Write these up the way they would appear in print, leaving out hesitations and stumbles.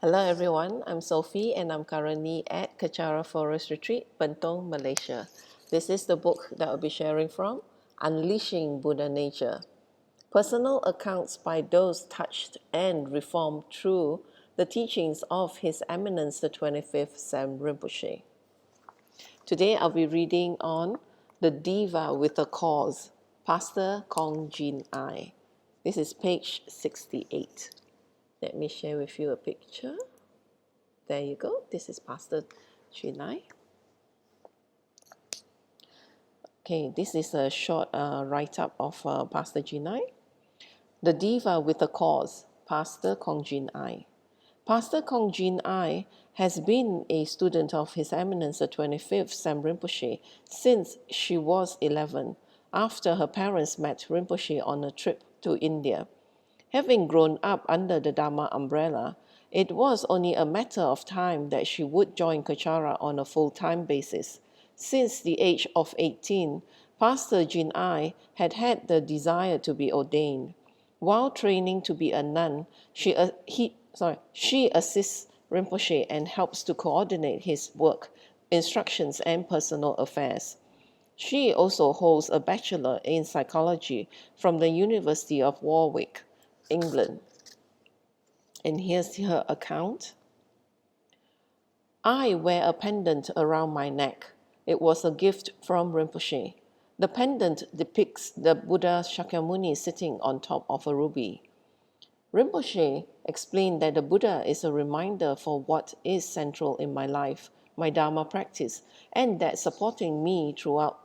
Hello everyone, I'm Sophie and I'm currently at Kechara Forest Retreat, Bentong, Malaysia. This is the book that I'll be sharing from, Unleashing Buddhanature. Personal accounts by those touched and reformed through the teachings of His Eminence the 25th Sam Rinpoche. Today I'll be reading on The Diva with a Cause, Pastor Kong Jin Ai. This is page 68. Let me share with you a picture. There you go. This is Pastor Chinai. Okay, this is a short write-up of Pastor Chinai. The Diva with a Cause, Pastor Kong Jin Ai. Pastor Kong Jin Ai has been a student of His Eminence the 25th Sam Rinpoche since she was 11, after her parents met Rinpoche on a trip to India. Having grown up under the Dharma umbrella, it was only a matter of time that she would join Kechara on a full-time basis. Since the age of 18, Pastor Jin Ai had had the desire to be ordained. While training to be a nun, she assists Rinpoche and helps to coordinate his work, instructions, and personal affairs. She also holds a bachelor in psychology from the University of Warwick, England. And here's her account. I wear a pendant around my neck. It was a gift from Rinpoche. The pendant depicts the Buddha Shakyamuni sitting on top of a ruby. Rinpoche explained that the Buddha is a reminder for what is central in my life, my Dharma practice, and that supporting me throughout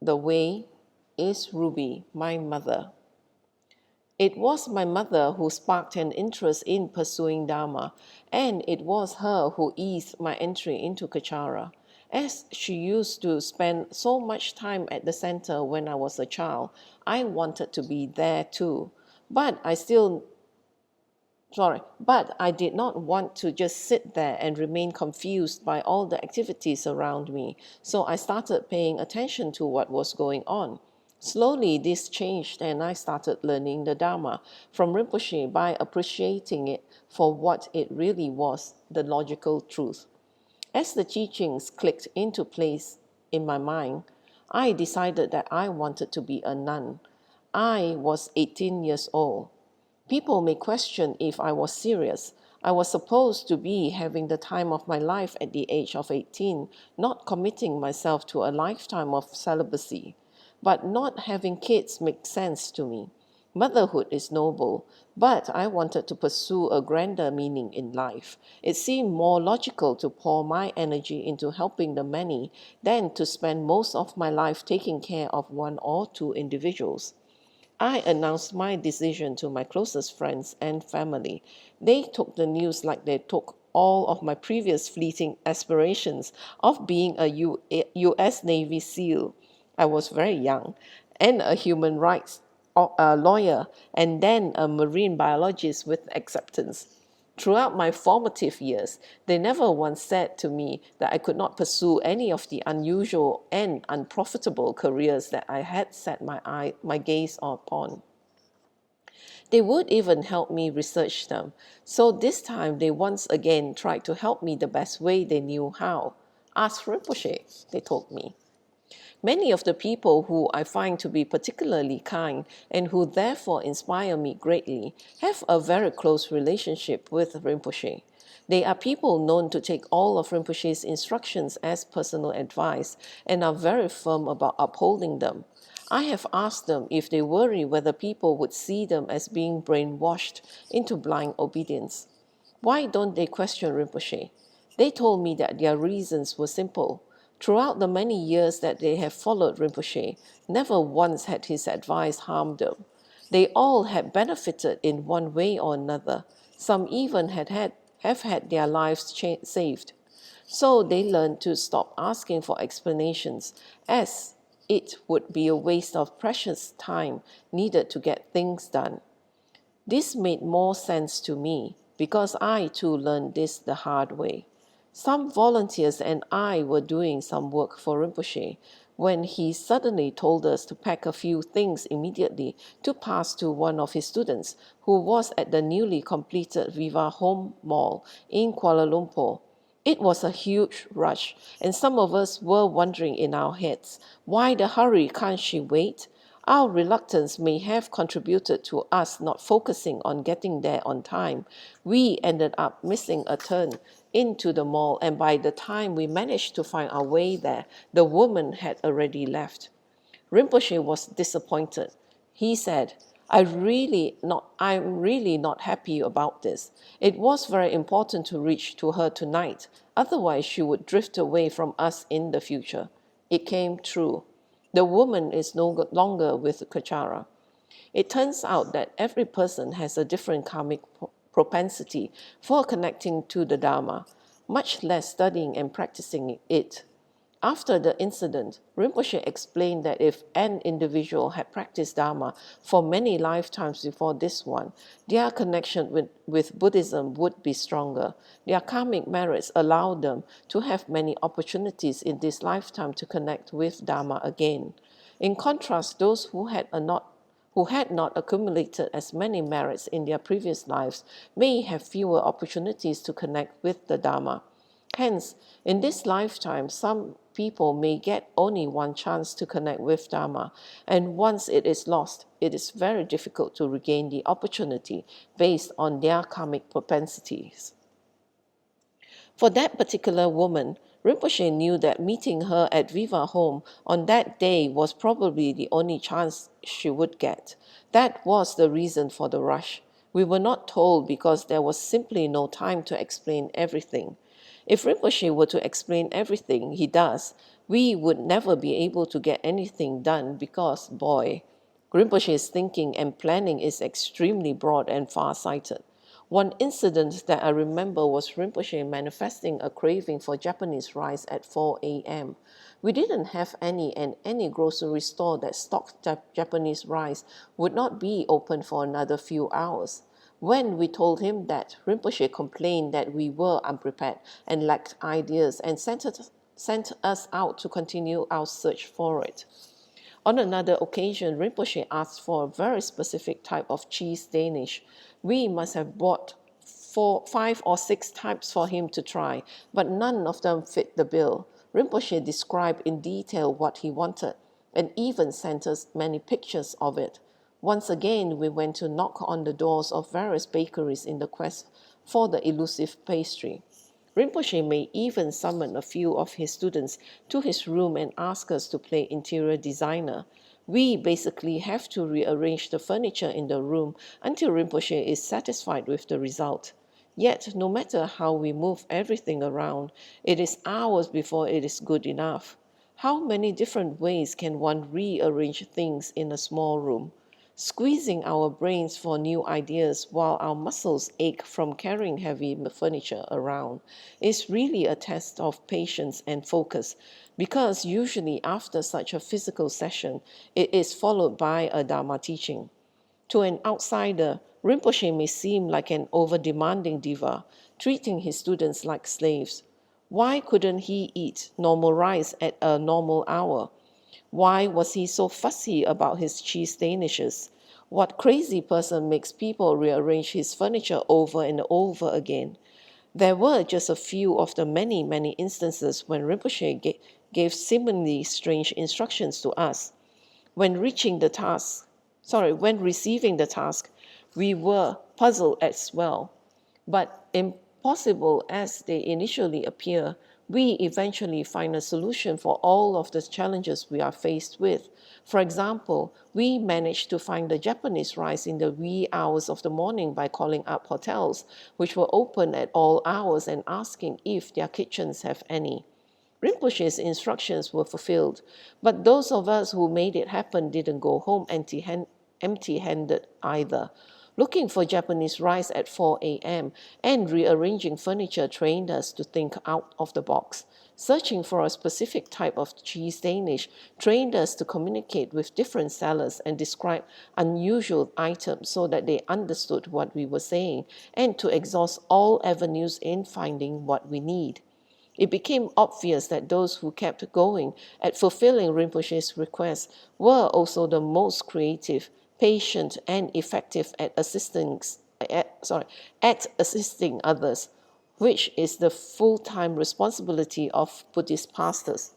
the way is Ruby, my mother. It was my mother who sparked an interest in pursuing Dharma, and it was her who eased my entry into Kechara. As she used to spend so much time at the center when I was a child, I wanted to be there too. But I did not want to just sit there and remain confused by all the activities around me, so I started paying attention to what was going on. Slowly, this changed and I started learning the Dharma from Rinpoche by appreciating it for what it really was, the logical truth. As the teachings clicked into place in my mind, I decided that I wanted to be a nun. I was 18 years old. People may question if I was serious. I was supposed to be having the time of my life at the age of 18, not committing myself to a lifetime of celibacy. But not having kids makes sense to me. Motherhood is noble, but I wanted to pursue a grander meaning in life. It seemed more logical to pour my energy into helping the many than to spend most of my life taking care of one or two individuals. I announced my decision to my closest friends and family. They took the news like they took all of my previous fleeting aspirations of being a U.S. Navy SEAL. I was very young, and a human rights lawyer, and then a marine biologist with acceptance. Throughout my formative years, they never once said to me that I could not pursue any of the unusual and unprofitable careers that I had set my gaze upon. They would even help me research them. So this time they once again tried to help me the best way they knew how. Ask Rinpoche, they told me. Many of the people who I find to be particularly kind and who therefore inspire me greatly have a very close relationship with Rinpoche. They are people known to take all of Rinpoche's instructions as personal advice and are very firm about upholding them. I have asked them if they worry whether people would see them as being brainwashed into blind obedience. Why don't they question Rinpoche? They told me that their reasons were simple. Throughout the many years that they have followed Rinpoche, never once had his advice harmed them. They all had benefited in one way or another. Some even have had their lives saved. So they learned to stop asking for explanations, as it would be a waste of precious time needed to get things done. This made more sense to me because I too learned this the hard way. Some volunteers and I were doing some work for Rinpoche. when he suddenly told us to pack a few things immediately to pass to one of his students who was at the newly completed Viva Home Mall in Kuala Lumpur. It was a huge rush, and some of us were wondering in our heads, why the hurry, can't she wait? Our reluctance may have contributed to us not focusing on getting there on time. We ended up missing a turn into the mall, and by the time we managed to find our way there, the woman had already left. Rinpoche was disappointed. He said, I'm really not happy about this. It was very important to reach to her tonight, otherwise she would drift away from us in the future. It came true. The woman is no longer with Kachara. It turns out that every person has a different karmic propensity for connecting to the Dharma, much less studying and practicing it. After the incident, Rinpoche explained that if an individual had practiced Dharma for many lifetimes before this one, their connection with Buddhism would be stronger. Their karmic merits allowed them to have many opportunities in this lifetime to connect with Dharma again. In contrast, those who had not accumulated as many merits in their previous lives may have fewer opportunities to connect with the Dharma. Hence, in this lifetime, some people may get only one chance to connect with Dharma, and once it is lost, it is very difficult to regain the opportunity based on their karmic propensities. For that particular woman, Rinpoche knew that meeting her at Viva Home on that day was probably the only chance she would get. That was the reason for the rush. We were not told because there was simply no time to explain everything. If Rinpoche were to explain everything he does, we would never be able to get anything done because, boy, Rinpoche's thinking and planning is extremely broad and far-sighted. One incident that I remember was Rinpoche manifesting a craving for Japanese rice at 4 a.m. We didn't have any, and any grocery store that stocked Japanese rice would not be open for another few hours. When we told him that, Rinpoche complained that we were unprepared and lacked ideas and sent us out to continue our search for it. On another occasion, Rinpoche asked for a very specific type of cheese Danish. We must have bought 5 or 6 types for him to try, but none of them fit the bill. Rinpoche described in detail what he wanted, and even sent us many pictures of it. Once again, we went to knock on the doors of various bakeries in the quest for the elusive pastry. Rinpoche may even summon a few of his students to his room and ask us to play interior designer. We basically have to rearrange the furniture in the room until Rinpoche is satisfied with the result. Yet, no matter how we move everything around, it is hours before it is good enough. How many different ways can one rearrange things in a small room? Squeezing our brains for new ideas while our muscles ache from carrying heavy furniture around is really a test of patience and focus, because usually after such a physical session, it is followed by a Dharma teaching. To an outsider, Rinpoche may seem like an over-demanding diva, treating his students like slaves. Why couldn't he eat normal rice at a normal hour? Why was he so fussy about his cheese danishes? What crazy person makes people rearrange his furniture over and over again? There were just a few of the many, many instances when Rinpoche gave seemingly strange instructions to us. When receiving the task, we were puzzled as well. But impossible as they initially appear, we eventually find a solution for all of the challenges we are faced with. For example, we managed to find the Japanese rice in the wee hours of the morning by calling up hotels, which were open at all hours, and asking if their kitchens have any. Rinpoche's instructions were fulfilled, but those of us who made it happen didn't go home empty-handed either. Looking for Japanese rice at 4 a.m. and rearranging furniture trained us to think out of the box. Searching for a specific type of cheese Danish trained us to communicate with different sellers and describe unusual items so that they understood what we were saying, and to exhaust all avenues in finding what we need. It became obvious that those who kept going at fulfilling Rinpoche's requests were also the most creative, patient, and effective at assisting others, which is the full-time responsibility of Buddhist pastors.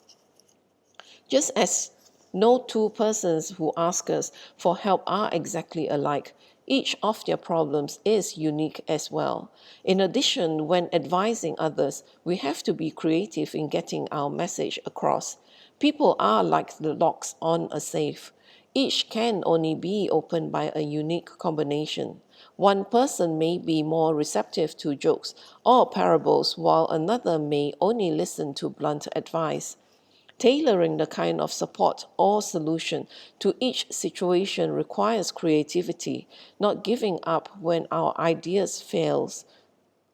Just as no two persons who ask us for help are exactly alike, each of their problems is unique as well. In addition, when advising others, we have to be creative in getting our message across. People are like the locks on a safe. Each can only be opened by a unique combination. One person may be more receptive to jokes or parables, while another may only listen to blunt advice. Tailoring the kind of support or solution to each situation requires creativity. Not giving up when our ideas fails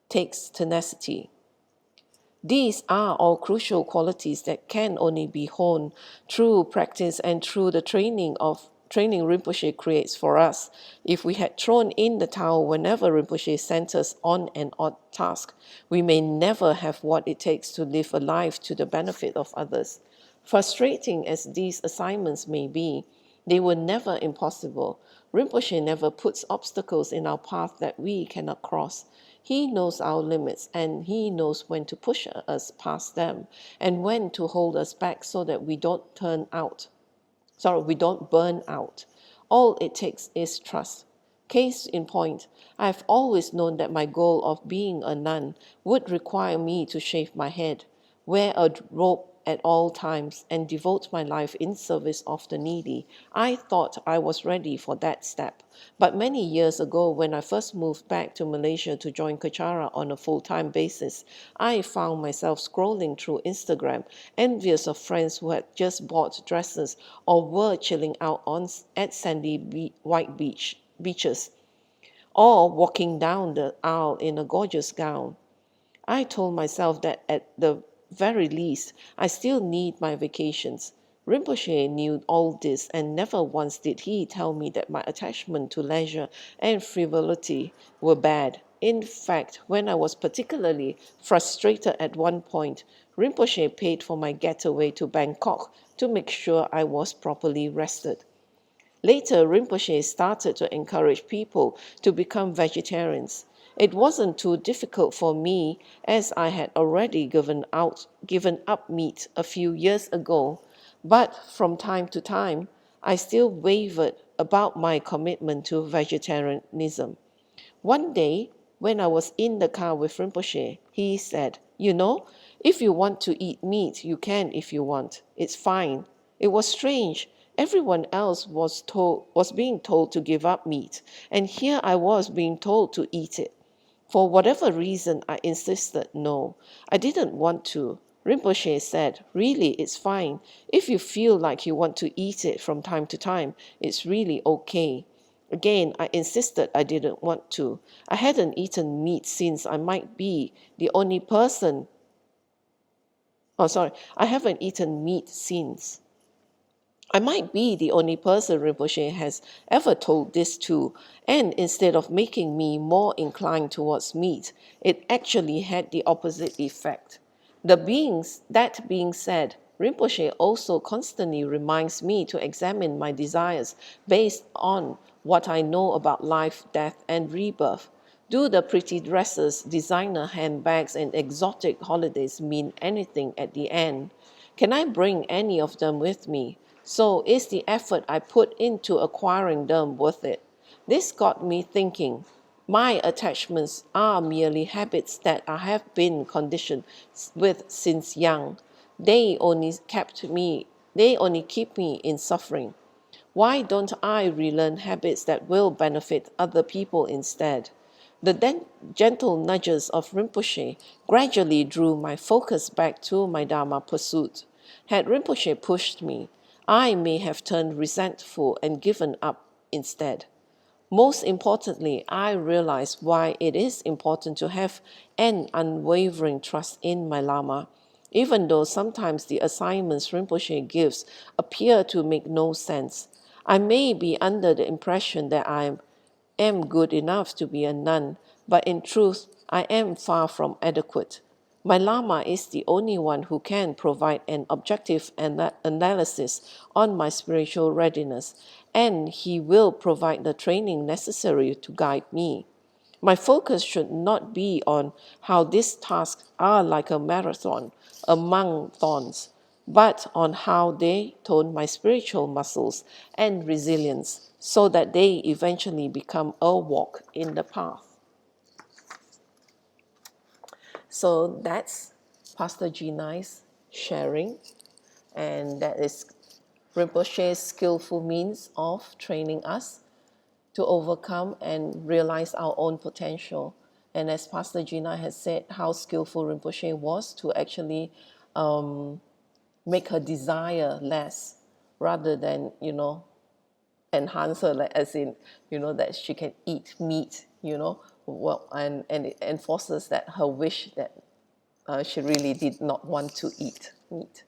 takes tenacity. These are all crucial qualities that can only be honed through practice and through the training Rinpoche creates for us. If we had thrown in the towel whenever Rinpoche sent us on an odd task, we may never have what it takes to live a life to the benefit of others. Frustrating as these assignments may be, they were never impossible. Rinpoche never puts obstacles in our path that we cannot cross. He knows our limits, and he knows when to push us past them and when to hold us back so that we don't burn out. All it takes is trust. Case in point, I've always known that my goal of being a nun would require me to shave my head, wear a robe at all times, and devote my life in service of the needy. I thought I was ready for that step. But many years ago, when I first moved back to Malaysia to join Kachara on a full-time basis, I found myself scrolling through Instagram, envious of friends who had just bought dresses or were chilling out at sandy white beaches, or walking down the aisle in a gorgeous gown. I told myself that at the very least, I still need my vacations. Rinpoche knew all this, and never once did he tell me that my attachment to leisure and frivolity were bad. In fact, when I was particularly frustrated at one point, Rinpoche paid for my getaway to Bangkok to make sure I was properly rested. Later, Rinpoche started to encourage people to become vegetarians. It wasn't too difficult for me, as I had already given up meat a few years ago, but from time to time, I still wavered about my commitment to vegetarianism. One day, when I was in the car with Rinpoche, he said, "You know, if you want to eat meat, you can if you want. It's fine." It was strange. Everyone else was being told to give up meat, and here I was being told to eat it. For whatever reason, I insisted no. I didn't want to. Rinpoche said, "Really, it's fine. If you feel like you want to eat it from time to time, it's really okay." Again, I insisted I didn't want to. I hadn't eaten meat since I might be the only person. I haven't eaten meat since. I might be the only person Rinpoche has ever told this to, and instead of making me more inclined towards meat, it actually had the opposite effect. That being said, Rinpoche also constantly reminds me to examine my desires based on what I know about life, death, and rebirth. Do the pretty dresses, designer handbags, and exotic holidays mean anything at the end? Can I bring any of them with me? So is the effort I put into acquiring them worth it? This got me thinking. My attachments are merely habits that I have been conditioned with since young. They only keep me in suffering. Why don't I relearn habits that will benefit other people instead? The gentle nudges of Rinpoche gradually drew my focus back to my Dharma pursuit. Had Rinpoche pushed me, I may have turned resentful and given up instead. Most importantly, I realized why it is important to have an unwavering trust in my Lama. Even though sometimes the assignments Rinpoche gives appear to make no sense, I may be under the impression that I am good enough to be a nun, but in truth, I am far from adequate. My Lama is the only one who can provide an objective analysis on my spiritual readiness, and he will provide the training necessary to guide me. My focus should not be on how these tasks are like a marathon among thorns, but on how they tone my spiritual muscles and resilience so that they eventually become a walk in the path. So that's Pastor Jinai's sharing, and that is Rinpoche's skillful means of training us to overcome and realize our own potential. And as Pastor Jinai has said, how skillful Rinpoche was to actually make her desire less rather than, enhance her, like, as in, that she can eat meat, well, and it enforces that her wish that she really did not want to eat meat.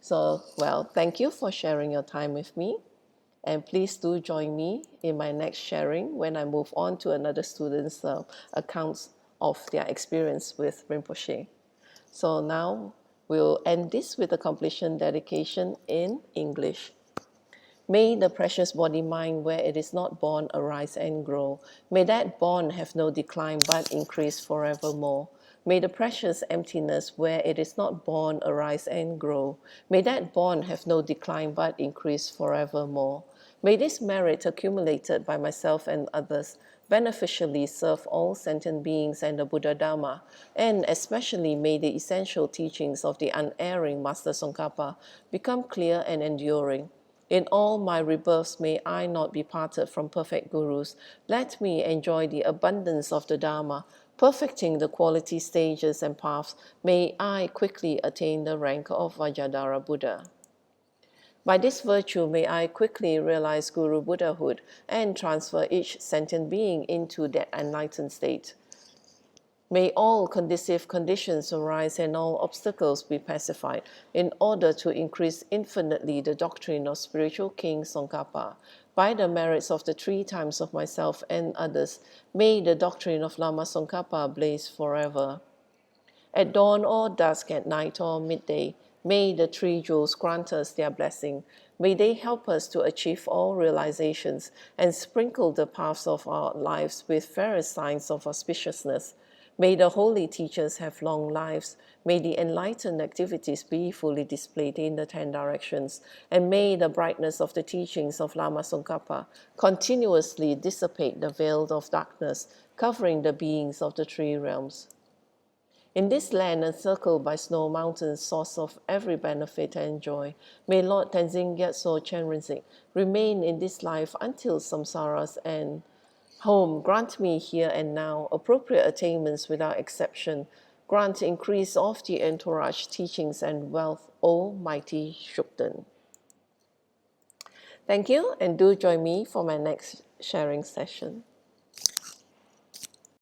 So, well, thank you for sharing your time with me. And please do join me in my next sharing when I move on to another student's accounts of their experience with Rinpoche. So now we'll end this with a completion dedication in English. May the precious body-mind where it is not born arise and grow. May that born have no decline but increase forevermore. May the precious emptiness where it is not born arise and grow. May that born have no decline but increase forevermore. May this merit accumulated by myself and others beneficially serve all sentient beings and the Buddha Dharma, and especially may the essential teachings of the unerring Master Tsongkhapa become clear and enduring. In all my rebirths, may I not be parted from perfect gurus. Let me enjoy the abundance of the Dharma, perfecting the quality stages and paths. May I quickly attain the rank of Vajradhara Buddha. By this virtue, may I quickly realize Guru Buddhahood and transfer each sentient being into that enlightened state. May all conducive conditions arise and all obstacles be pacified in order to increase infinitely the doctrine of spiritual King Tsongkhapa. By the merits of the 3 times of myself and others, may the doctrine of Lama Tsongkhapa blaze forever. At dawn or dusk, at night or midday, may the 3 jewels grant us their blessing. May they help us to achieve all realizations and sprinkle the paths of our lives with fairest signs of auspiciousness. May the holy teachers have long lives. May the enlightened activities be fully displayed in the 10 directions. And may the brightness of the teachings of Lama Tsongkhapa continuously dissipate the veil of darkness covering the beings of the 3 realms. In this land encircled by snow mountains, source of every benefit and joy, may Lord Tenzin Gyatso Chenrezig remain in this life until samsara's end. Home, grant me here and now appropriate attainments without exception. Grant increase of the entourage, teachings, and wealth, O mighty Shukden. Thank you, and do join me for my next sharing session.